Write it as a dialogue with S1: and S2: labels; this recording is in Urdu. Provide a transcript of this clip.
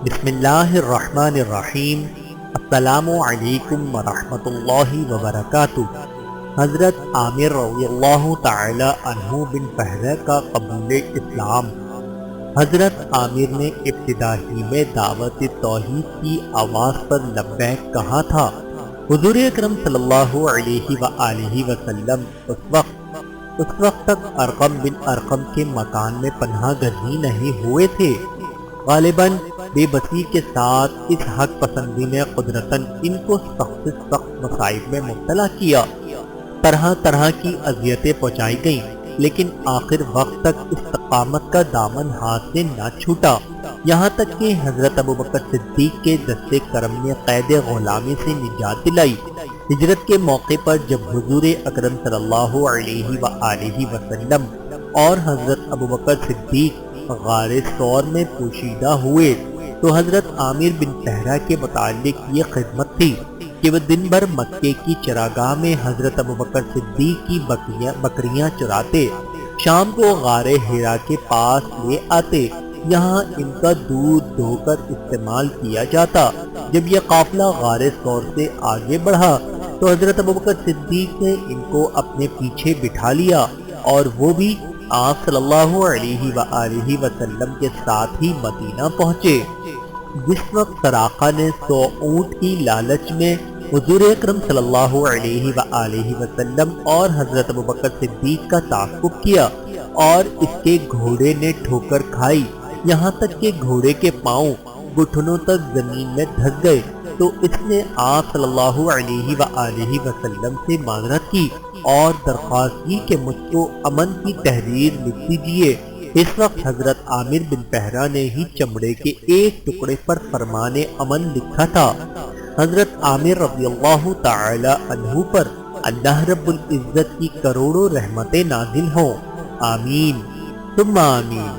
S1: بسم اللہ الرحمن الرحیم۔ السلام علیکم ورحمۃ اللہ وبرکاتہ۔ حضرت عامر رضی اللہ تعالی عنہ بن فہرہ کا قبول اسلام۔ حضرت عامر نے ابتدا ہی میں دعوت توحید کی آواز پر لبیک کہا تھا۔ حضور اکرم صلی اللہ علیہ وآلہ وسلم اس وقت تک ارقم بن ارقم کے مکان میں پناہ گزین نہیں ہوئے تھے۔ غالباً بے بسی کے ساتھ اس حق پسندی نے قدرتاً ان کو سخت سے سخت مصائب میں مبتلا کیا۔ طرح طرح کی اذیتیں پہنچائی گئیں، لیکن آخر وقت تک استقامت کا دامن ہاتھ سے نہ چھوٹا، یہاں تک کہ حضرت ابوبکر صدیق کے دست کرم نے قید غلامی سے نجات دلائی۔ ہجرت کے موقع پر جب حضور اکرم صلی اللہ علیہ وآلہ وسلم اور حضرت ابوبکر صدیق غار ثور میں پوشیدہ ہوئے تو حضرت عامر بن فہرہ کے متعلق یہ خدمت تھی کہ وہ دن بھر مکے کی چراگاہ میں حضرت ابوبکر صدیق کی بکریاں چراتے، شام کو غار حرا کے پاس لے آتے، یہاں ان کا دودھ دھو کر استعمال کیا جاتا۔ جب یہ قافلہ غار ثور سے آگے بڑھا تو حضرت ابوبکر صدیق نے ان کو اپنے پیچھے بٹھا لیا اور وہ بھی آپ صلی اللہ علیہ وآلہ وسلم کے ساتھ ہی مدینہ پہنچے۔ جس وقت سراقہ نے 100 اونٹ کی لالچ میں حضور اکرم صلی اللہ علیہ وآلہ وسلم اور حضرت ابوبکر صدیق کا تعاقب کیا اور اس کے گھوڑے نے ٹھوکر کھائی، یہاں تک کہ گھوڑے کے پاؤں گھٹنوں تک زمین میں دھس گئے، تو اس نے آپ صلی اللہ علیہ وآلہ وسلم سے معذرت کی اور درخواست کی کہ مجھ کو امن کی تحریر لکھ دیجیے۔ اس وقت حضرت عامر بن فہرہ نے ہی چمڑے کے ایک ٹکڑے پر فرمان امن لکھا تھا۔ حضرت عامر رضی اللہ تعالی عنہ پر اللہ رب العزت کی کروڑوں رحمتیں نازل ہوں، آمین ثم آمین۔